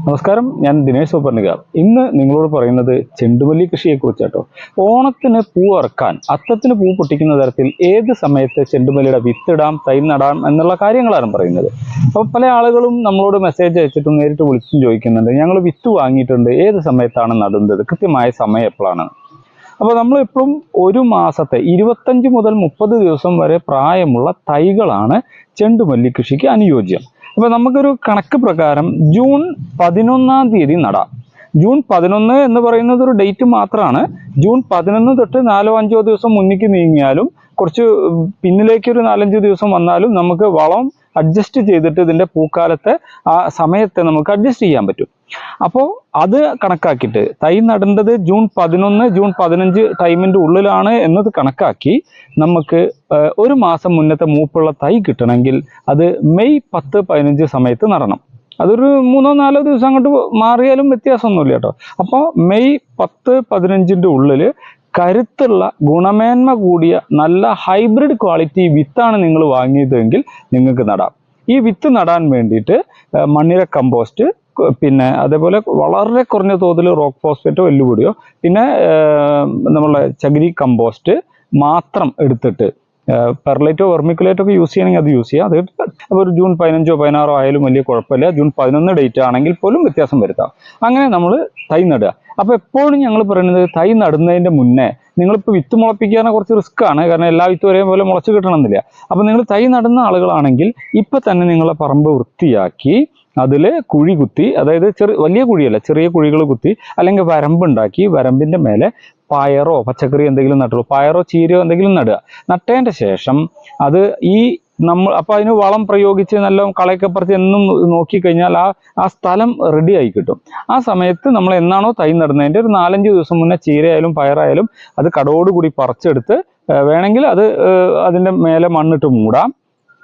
നമസ്കാരം, ഞാൻ ദിനേശ് സൂപ്പർണിക. ഇന്ന് നിങ്ങളോട് പറയുന്നത് ചെണ്ടുമല്ലി കൃഷിയെക്കുറിച്ചാട്ടോ. ഓണത്തിന് പൂ ഇറക്കാൻ, അത്തത്തിന് പൂ പൊട്ടിക്കുന്ന തരത്തിൽ ഏത് സമയത്ത് ചെണ്ടുമല്ലിയുടെ വിത്തിടാം, തൈ നടാം എന്നുള്ള കാര്യങ്ങളാണ് പറയുന്നത്. അപ്പോൾ പല ആളുകളും നമ്മളോട് മെസ്സേജ് അയച്ചിട്ടും നേരിട്ട് വിളിച്ചും ചോദിക്കുന്നുണ്ട്, ഞങ്ങൾ വിത്ത് വാങ്ങിയിട്ടുണ്ട്, ഏത് സമയത്താണ് നടുന്നത്, കൃത്യമായ സമയം എപ്പോഴാണ്. അപ്പോൾ നമ്മൾ എപ്പോഴും ഒരു മാസത്തെ 25 മുതൽ 30 ദിവസം വരെ പ്രായമുള്ള തൈകളാണ് ചെണ്ടുമല്ലി കൃഷിക്ക് അനുയോജ്യം. അപ്പോൾ നമുക്കൊരു കണക്ക് പ്രകാരം ജൂൺ 11-ാം തീയതി നടാം. ജൂൺ 11 എന്ന് പറയുന്നത് ഒരു ഡേറ്റ് മാത്രമാണ്. ജൂൺ 11 തൊട്ട് 4-5 ദിവസം മുന്നിലേക്ക് നീങ്ങിയാലും കുറച്ച് പിന്നിലേക്ക് ഒരു 4-5 ദിവസം വന്നാലും നമുക്ക് വളം അഡ്ജസ്റ്റ് ചെയ്തിട്ട് ഇതിൻ്റെ പൂക്കാലത്തെ ആ സമയത്തെ നമുക്ക് അഡ്ജസ്റ്റ് ചെയ്യാൻ പറ്റും. അപ്പോൾ അത് കണക്കാക്കിയിട്ട് തൈ നടേണ്ടത് ജൂൺ 11, ജൂൺ 15 ടൈമിൻ്റെ ഉള്ളിലാണ് എന്നത് കണക്കാക്കി നമുക്ക് ഒരു മാസം മുന്നത്തെ മൂപ്പുള്ള തൈ കിട്ടണമെങ്കിൽ അത് മെയ് 10-15 സമയത്ത് നടണം. അതൊരു 3-4 ദിവസം അങ്ങോട്ട് മാറിയാലും വ്യത്യാസമൊന്നുമില്ല കേട്ടോ. അപ്പോൾ മെയ് 10-15 ഉള്ളിൽ കരുത്തുള്ള ഗുണമേന്മ കൂടിയ നല്ല ഹൈബ്രിഡ് ക്വാളിറ്റി വിത്താണ് നിങ്ങൾ വാങ്ങിയതെങ്കിൽ നിങ്ങൾക്ക് നടാം. ഈ വിത്ത് നടാൻ വേണ്ടിയിട്ട് മണ്ണിര കമ്പോസ്റ്റ്, പിന്നെ അതേപോലെ വളരെ കുറഞ്ഞ തോതിൽ റോക്ക് ഫോസ്ഫേറ്റോ എല്ലുപൊടിയോ, പിന്നെ നമ്മളെ ചകിരി കമ്പോസ്റ്റ് മാത്രം എടുത്തിട്ട് പെർലൈറ്റോ വെർമിക്കുലേറ്റോ ഒക്കെ യൂസ് ചെയ്യണമെങ്കിൽ അത് യൂസ് ചെയ്യാം. അത് അപ്പോൾ ഒരു ജൂൺ 15-ഓ 16-ഓ ആയാലും വലിയ കുഴപ്പമില്ല. ജൂൺ 11 ഡേറ്റ് ആണെങ്കിൽ പോലും വ്യത്യാസം വരുത്താം. അങ്ങനെ നമ്മൾ തൈ നടുക. അപ്പോൾ എപ്പോഴും ഞങ്ങൾ പറയുന്നത് തൈ നടുന്നതിൻ്റെ മുന്നേ നിങ്ങളിപ്പോൾ വിത്ത് മുളപ്പിക്കാൻ കുറച്ച് റിസ്ക് ആണ്, കാരണം എല്ലാ വിത്തും ഒരേപോലെ മുളച്ച് കിട്ടണമെന്നില്ല. അപ്പോൾ നിങ്ങൾ തൈ നടുന്ന ആളുകളാണെങ്കിൽ ഇപ്പം തന്നെ നിങ്ങളെ പറമ്പ് വൃത്തിയാക്കി അതിൽ കുഴി കുത്തി, അതായത് വലിയ കുഴിയല്ല, ചെറിയ കുഴികൾ കുത്തി, അല്ലെങ്കിൽ വരമ്പുണ്ടാക്കി വരമ്പിൻ്റെ മേലെ പയറോ പച്ചക്കറി എന്തെങ്കിലും നട്ടുള്ളൂ, പയറോ ചീരയോ എന്തെങ്കിലും നടുക. നട്ടതിൻ്റെ ശേഷം അത് അപ്പോൾ അതിന് വളം പ്രയോഗിച്ച് നല്ല കളയൊക്കെ പറിച്ച് എന്നും നോക്കിക്കഴിഞ്ഞാൽ ആ സ്ഥലം റെഡി ആയി കിട്ടും. ആ സമയത്ത് നമ്മൾ എന്നാണോ തൈ നടുന്നതിൻ്റെ ഒരു 4-5 ദിവസം മുന്നേ ചീരയായാലും പയറായാലും അത് കടോടുകൂടി പറിച്ചെടുത്ത് വേണമെങ്കിൽ അത് അതിൻ്റെ മേലെ മണ്ണിട്ട് മൂടാം,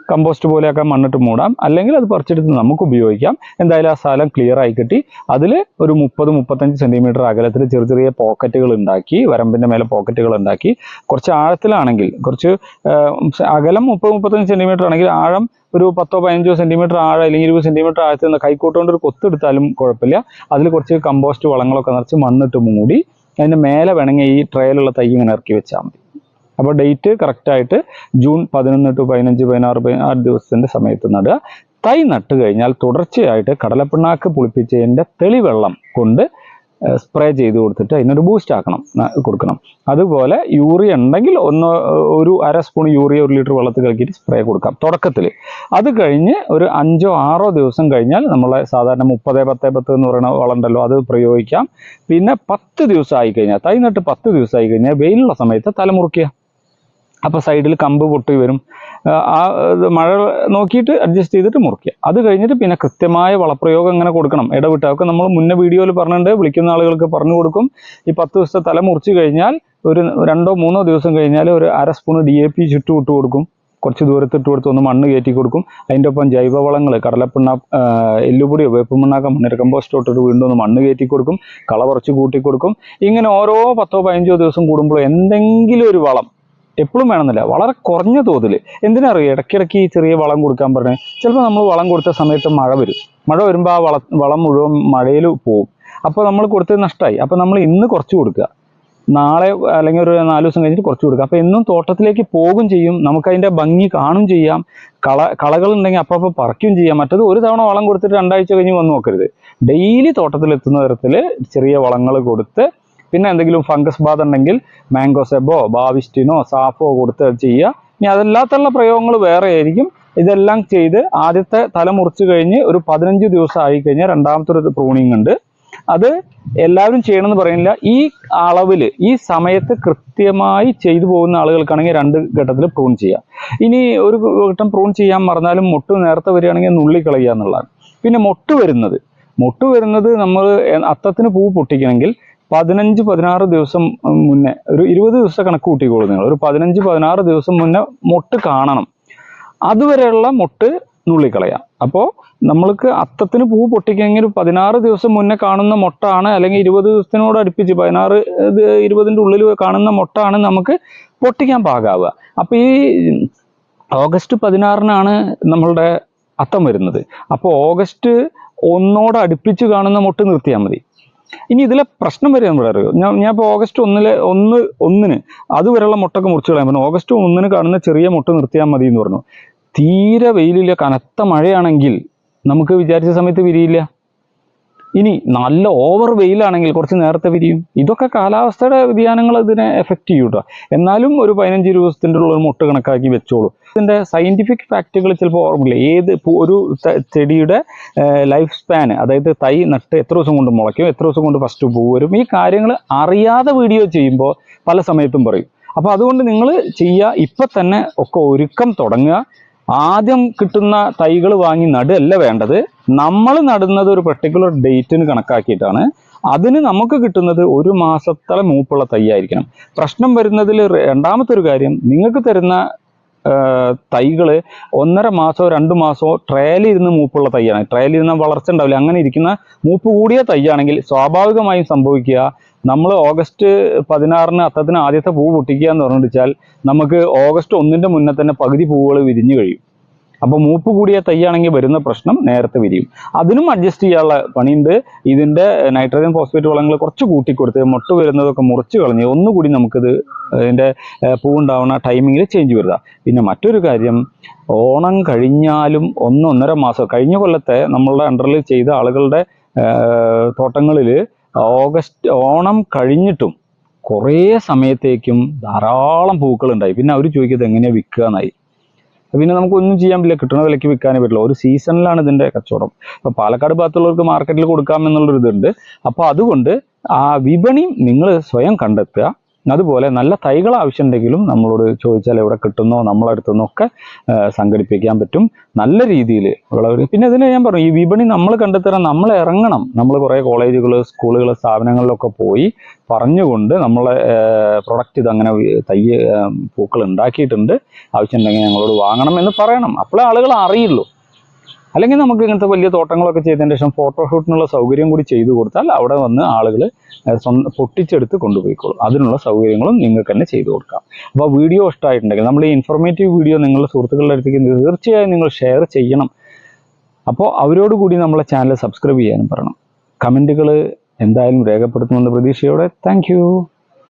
കമ്പോസ്റ്റ് പോലെയൊക്കെ മണ്ണിട്ട് മൂടാം, അല്ലെങ്കിൽ അത് പറിച്ചെടുത്ത് നമുക്ക് ഉപയോഗിക്കാം. എന്തായാലും ആ സ്ഥലം ക്ലിയർ ആയി കിട്ടി. അതിൽ ഒരു 30-35 സെൻറ്റിമീറ്റർ അകലത്തിൽ ചെറിയ ചെറിയ പോക്കറ്റുകൾ ഉണ്ടാക്കി, വരമ്പിൻ്റെ മേലെ പോക്കറ്റുകൾ ഉണ്ടാക്കി, കുറച്ച് ആഴത്തിലാണെങ്കിൽ കുറച്ച് അകലം 30-35 സെൻറ്റിമീറ്റർ ആണെങ്കിൽ ആഴം ഒരു 10-15 സെൻറ്റിമീറ്റർ ആഴം, അല്ലെങ്കിൽ 20 സെൻറ്റിമീറ്റർ ആഴത്തിൽ നിന്ന് കൈക്കോട്ടുകൊണ്ട് ഒരു കൊത്തെടുത്താലും കുഴപ്പമില്ല. അതിൽ കുറച്ച് കമ്പോസ്റ്റ് വളങ്ങളൊക്കെ നിറച്ച് മണ്ണിട്ട് മൂടി അതിൻ്റെ മേലെ വേണമെങ്കിൽ ഈ ട്രേയിലുള്ള തൈ ഇങ്ങനെ ഇറക്കി വെച്ചാൽ മതി. അപ്പോൾ ഡേറ്റ് കറക്റ്റായിട്ട് ജൂൺ 11-15-16 ദിവസത്തിൻ്റെ സമയത്ത് നടുക. തൈ നട്ട് കഴിഞ്ഞാൽ തുടർച്ചയായിട്ട് കടലപ്പിണ്ണാക്ക് പുളിപ്പിച്ചതിൻ്റെ തെളിവെള്ളം കൊണ്ട് സ്പ്രേ ചെയ്ത് കൊടുത്തിട്ട് അതിനൊരു ബൂസ്റ്റ് കൊടുക്കണം. അതുപോലെ യൂറിയ ഉണ്ടെങ്കിൽ ഒരു അര സ്പൂൺ യൂറിയ 1 ലിറ്റർ വെള്ളത്തിൽ കലക്കിയിട്ട് സ്പ്രേ കൊടുക്കാം തുടക്കത്തിൽ. അത് കഴിഞ്ഞ് ഒരു 5-6 ദിവസം കഴിഞ്ഞാൽ നമ്മളെ സാധാരണ 30-10-10 എന്ന് പറയുന്ന വളം ഉണ്ടല്ലോ, അത് പ്രയോഗിക്കാം. പിന്നെ 10 ദിവസം ആയിക്കഴിഞ്ഞാൽ, തൈ നട്ട് 10 ദിവസം ആയിക്കഴിഞ്ഞാൽ വെയിലുള്ള സമയത്ത് തലമുറിക്കുക. അപ്പോൾ സൈഡിൽ കമ്പ് പൊട്ടി വരും. മഴ നോക്കിയിട്ട് അഡ്ജസ്റ്റ് ചെയ്തിട്ട് മുറിക്കുക. അത് കഴിഞ്ഞിട്ട് പിന്നെ കൃത്യമായ വളപ്രയോഗം ഇങ്ങനെ കൊടുക്കണം, ഇടവിട്ട്. അതൊക്കെ നമ്മൾ മുന്നേ വീഡിയോയിൽ പറഞ്ഞിട്ടുണ്ട്, വിളിക്കുന്ന ആളുകൾക്ക് പറഞ്ഞു കൊടുക്കും. ഈ 10 ദിവസത്തെ തല മുറിച്ച് കഴിഞ്ഞാൽ ഒരു 2-3 ദിവസം കഴിഞ്ഞാൽ ഒരു അര സ്പൂൺ DAP ചുറ്റും ഇട്ട് കൊടുക്കും. കുറച്ച് ദൂരത്തിട്ട് കൊടുത്ത് ഒന്ന് മണ്ണ് കയറ്റി കൊടുക്കും. അതിൻ്റെ ഒപ്പം ജൈവവളങ്ങൾ എല്ലുപൊടിയോ വേപ്പുമണ്ണാക്ക മണ്ണിര കമ്പോസ്റ്റ് ഇട്ടിട്ട് വീണ്ടും ഒന്ന് മണ്ണ് കയറ്റി കൊടുക്കും, കള കുറച്ച് കൂട്ടി കൊടുക്കും. ഇങ്ങനെ ഓരോ 10-15 ദിവസം കൂടുമ്പോൾ എന്തെങ്കിലും ഒരു വളം എപ്പോഴും വേണമെന്നില്ല, വളരെ കുറഞ്ഞ തോതിൽ. എന്തിനറിയാം, ഇടയ്ക്കിടയ്ക്ക് ഈ ചെറിയ വളം കൊടുക്കാൻ പറഞ്ഞ് ചിലപ്പോൾ നമ്മൾ വളം കൊടുത്ത സമയത്ത് മഴ വരുമ്പോൾ ആ വളം മുഴുവൻ മഴയിൽ പോവും. അപ്പോൾ നമ്മൾ കൊടുത്തത് നഷ്ടമായി. അപ്പോൾ നമ്മൾ ഇന്ന് കുറച്ച് കൊടുക്കുക, നാളെ അല്ലെങ്കിൽ ഒരു 4 ദിവസം കഴിഞ്ഞിട്ട് കുറച്ച് കൊടുക്കുക. അപ്പോൾ എന്നും തോട്ടത്തിലേക്ക് പോകും ചെയ്യും, നമുക്കതിൻ്റെ ഭംഗി കാണും ചെയ്യാം. കളകളുണ്ടെങ്കിൽ അപ്പോൾ പറിക്കുകയും ചെയ്യാം. മറ്റത് ഒരു തവണ വളം കൊടുത്തിട്ട് 2 ആഴ്ച കഴിഞ്ഞ് വന്ന് നോക്കരുത്. ഡെയിലി തോട്ടത്തിലെത്തുന്ന തരത്തിൽ ചെറിയ വളങ്ങൾ കൊടുത്ത്, പിന്നെ എന്തെങ്കിലും ഫംഗസ് ബാധ ഉണ്ടെങ്കിൽ മാംഗോസെബോ ബാവിസ്റ്റിനോ സാഫോ കൊടുത്ത് ചെയ്യുക. ഇനി അതല്ലാത്തുള്ള പ്രയോഗങ്ങൾ വേറെ ആയിരിക്കും. ഇതെല്ലാം ചെയ്ത് ആദ്യത്തെ തല മുറിച്ച് കഴിഞ്ഞ് ഒരു 15 ദിവസം ആയിക്കഴിഞ്ഞാൽ രണ്ടാമത്തെ ഒരു പ്രൂണിങ് ഉണ്ട്. അത് എല്ലാവരും ചെയ്യണമെന്ന് പറയുന്നില്ല. ഈ അളവിൽ ഈ സമയത്ത് കൃത്യമായി ചെയ്തു പോകുന്ന ആളുകൾക്കാണെങ്കിൽ 2 ഘട്ടത്തിൽ പ്രൂൺ ചെയ്യാം. ഇനി ഒരു ഘട്ടം പ്രൂൺ ചെയ്യാൻ മറന്നാലും മൊട്ട് നേരത്തെ വരികയാണെങ്കിൽ നുള്ളിക്കളയുക എന്നുള്ളതാണ്. പിന്നെ മൊട്ട് വരുന്നത് നമ്മൾ അത്തത്തിന് പൂ പൊട്ടിക്കണമെങ്കിൽ 15-16 ദിവസം മുന്നേ, ഒരു 20 ദിവസം കണക്ക് കൂട്ടിക്കോളൂ നിങ്ങൾ. ഒരു 15-16 ദിവസം മുന്നേ മൊട്ട് കാണണം. അതുവരെയുള്ള മൊട്ട് നുള്ളിക്കളയാം. അപ്പോൾ നമ്മൾക്ക് അത്തത്തിന് പൂ പൊട്ടിക്കണമെങ്കിൽ 16 ദിവസം മുന്നേ കാണുന്ന മൊട്ടാണ്, അല്ലെങ്കിൽ 20 ദിവസത്തിനോട് അടുപ്പിച്ച് 16-20ൻ്റെ ഉള്ളിൽ കാണുന്ന മൊട്ടാണ് നമുക്ക് പൊട്ടിക്കാൻ പാകാവുക. അപ്പോൾ ഈ ഓഗസ്റ്റ് 16-നാണ് നമ്മളുടെ അത്തം വരുന്നത്. അപ്പോൾ ഓഗസ്റ്റ് ഒന്നോട് അടുപ്പിച്ച് കാണുന്ന മുട്ട് നിർത്തിയാൽ മതി. ഇനി ഇതിലെ പ്രശ്നം വരെ നമ്മൾ അറിയോ, ഞാൻ ഇപ്പോൾ ഓഗസ്റ്റ് 1 അതുവരെയുള്ള മുട്ടൊക്കെ മുറിച്ച് കളയാൻ പറഞ്ഞു. ഓഗസ്റ്റ് 1 കാണുന്ന ചെറിയ മുട്ട് നിർത്തിയാൽ മതി എന്ന് പറഞ്ഞു. തീരെ വെയിലില്ല, കനത്ത മഴയാണെങ്കിൽ നമുക്ക് വിചാരിച്ച സമയത്ത് വിരിയില്ല. ഇനി നല്ല ഓവർ വെയിലാണെങ്കിൽ കുറച്ച് നേരത്തെ വിരിയും. ഇതൊക്കെ കാലാവസ്ഥയുടെ വ്യതിയാനങ്ങൾ ഇതിനെ എഫക്റ്റ് ചെയ്യും കേട്ടോ. എന്നാലും ഒരു 15-20 ദിവസത്തിൻ്റെ ഉള്ള ഒരു മുട്ട് കണക്കാക്കി വെച്ചോളൂ. ഇതിൻ്റെ സയൻറ്റിഫിക് ഫാക്റ്റുകൾ ചിലപ്പോൾ ഓർമ്മില്ല. ഒരു ചെടിയുടെ ലൈഫ് സ്പാൻ, അതായത് തൈ നട്ട് എത്ര ദിവസം കൊണ്ട് മുളയ്ക്കും, എത്ര ദിവസം കൊണ്ട് ഫസ്റ്റ് പൂ വരും, ഈ കാര്യങ്ങൾ അറിയാതെ വീഡിയോ ചെയ്യുമ്പോൾ പല സമയത്തും പറയും. അപ്പോൾ അതുകൊണ്ട് നിങ്ങൾ ചെയ്യുക, ഇപ്പം തന്നെ ഒക്കെ ഒരുക്കം തുടങ്ങുക. ആദ്യം കിട്ടുന്ന തൈകൾ വാങ്ങി നടുകയല്ല വേണ്ടത്. നമ്മൾ നടുന്നത് ഒരു പെർട്ടിക്കുലർ ഡേറ്റിന് കണക്കാക്കിയിട്ടാണ്. അതിന് നമുക്ക് കിട്ടുന്നത് 1 മാസത്തോളം മൂപ്പുള്ള തൈയായിരിക്കണം. പ്രശ്നം വരുന്നതിൽ രണ്ടാമത്തെ ഒരു കാര്യം, നിങ്ങൾക്ക് തരുന്ന തൈകൾ 1.5 മാസമോ 2 മാസമോ ട്രയലിരുന്ന് മൂപ്പുള്ള തൈയാണ്. ട്രയലിരുന്ന വളർച്ച ഉണ്ടാവില്ല. അങ്ങനെ ഇരിക്കുന്ന മൂപ്പ് കൂടിയ തൈയാണെങ്കിൽ സ്വാഭാവികമായും സംഭവിക്കുക, നമ്മൾ ഓഗസ്റ്റ് 16 അത്തത്തിന് ആദ്യത്തെ പൂ പൊട്ടിക്കുക എന്ന് പറഞ്ഞിട്ടാൽ നമുക്ക് ഓഗസ്റ്റ് 1 മുന്നേ തന്നെ പകുതി പൂവുകൾ വിരിഞ്ഞു കഴിയും. അപ്പോൾ മൂപ്പ് കൂടിയ തൈയാണെങ്കിൽ വരുന്ന പ്രശ്നം നേരത്തെ വിരിയും. അതിനും അഡ്ജസ്റ്റ് ചെയ്യാനുള്ള പണിയുണ്ട്. ഇതിൻ്റെ നൈട്രജൻ ഫോസ്ഫേറ്റ് വളങ്ങൾ കുറച്ച് കൂട്ടിക്കൊടുത്ത് മുട്ട് വരുന്നതൊക്കെ മുറിച്ച് കളഞ്ഞ് ഒന്നുകൂടി നമുക്കിത് ഇതിൻ്റെ പൂവുണ്ടാവുന്ന ടൈമിങ്ങിൽ ചേഞ്ച് വരുക. പിന്നെ മറ്റൊരു കാര്യം, ഓണം കഴിഞ്ഞാലും 1-1.5 മാസം, കഴിഞ്ഞ കൊല്ലത്തെ നമ്മളുടെ അണ്ടറിൽ ചെയ്ത ആളുകളുടെ തോട്ടങ്ങളിൽ ഓണം കഴിഞ്ഞിട്ടും കുറേ സമയത്തേക്കും ധാരാളം പൂക്കളുണ്ടായി. പിന്നെ അവർ ചോദിക്കുന്നത് എങ്ങനെയാണ് വിൽക്കുക എന്നായി. പിന്നെ നമുക്കൊന്നും ചെയ്യാൻ പറ്റില്ല, കിട്ടുന്ന വിലയ്ക്ക് വിൽക്കാനേ പറ്റില്ല. ഒരു സീസണിലാണ് ഇതിൻ്റെ കച്ചവടം. ഇപ്പോൾ പാലക്കാട് ഭാഗത്തുള്ളവർക്ക് മാർക്കറ്റിൽ കൊടുക്കാം എന്നുള്ളൊരിതുണ്ട്. അപ്പോൾ അതുകൊണ്ട് ആ വിപണി നിങ്ങൾ സ്വയം കണ്ടെത്തുക. അതുപോലെ നല്ല തൈകൾ ആവശ്യമുണ്ടെങ്കിലും നമ്മളോട് ചോദിച്ചാൽ എവിടെ കിട്ടുന്നോ നമ്മളടുത്തു നിന്നൊക്കെ സംഘടിപ്പിക്കാൻ പറ്റും നല്ല രീതിയിൽ. പിന്നെ ഇതിന് ഞാൻ പറഞ്ഞു, ഈ വിപണി നമ്മൾ കണ്ടെത്തണം, നമ്മൾ ഇറങ്ങണം. നമ്മൾ കുറേ കോളേജുകൾ, സ്കൂളുകൾ, സ്ഥാപനങ്ങളിലൊക്കെ പോയി പറഞ്ഞുകൊണ്ട് നമ്മളെ പ്രൊഡക്റ്റ് ഇതങ്ങനെ പൂക്കൾ ഉണ്ടാക്കിയിട്ടുണ്ട്, ആവശ്യമുണ്ടെങ്കിൽ ഞങ്ങളോട് വാങ്ങണം എന്ന് പറയണം. അപ്പോഴേ ആളുകൾ അറിയുള്ളൂ. അല്ലെങ്കിൽ നമുക്ക് ഇങ്ങനത്തെ വലിയ തോട്ടങ്ങളൊക്കെ ചെയ്തതിന് ശേഷം ഫോട്ടോഷൂട്ടിനുള്ള സൗകര്യം കൂടി ചെയ്തു കൊടുത്താൽ അവിടെ വന്ന് ആളുകൾ പൊട്ടിച്ചെടുത്ത് കൊണ്ടുപോയിക്കോളും. അതിനുള്ള സൗകര്യങ്ങളും നിങ്ങൾക്ക് തന്നെ ചെയ്തു കൊടുക്കാം. അപ്പോൾ വീഡിയോ ഇഷ്ടമായിട്ടുണ്ടെങ്കിൽ, നമ്മൾ ഈ ഇൻഫോർമേറ്റീവ് വീഡിയോ നിങ്ങളുടെ സുഹൃത്തുക്കളുടെ അടുത്തേക്ക് തീർച്ചയായും നിങ്ങൾ ഷെയർ ചെയ്യണം. അപ്പോൾ അവരോട് കൂടി നമ്മളെ ചാനൽ സബ്സ്ക്രൈബ് ചെയ്യാനും പറയണം. കമൻറ്റുകൾ എന്തായാലും രേഖപ്പെടുത്തുമെന്ന പ്രതീക്ഷയോടെ താങ്ക്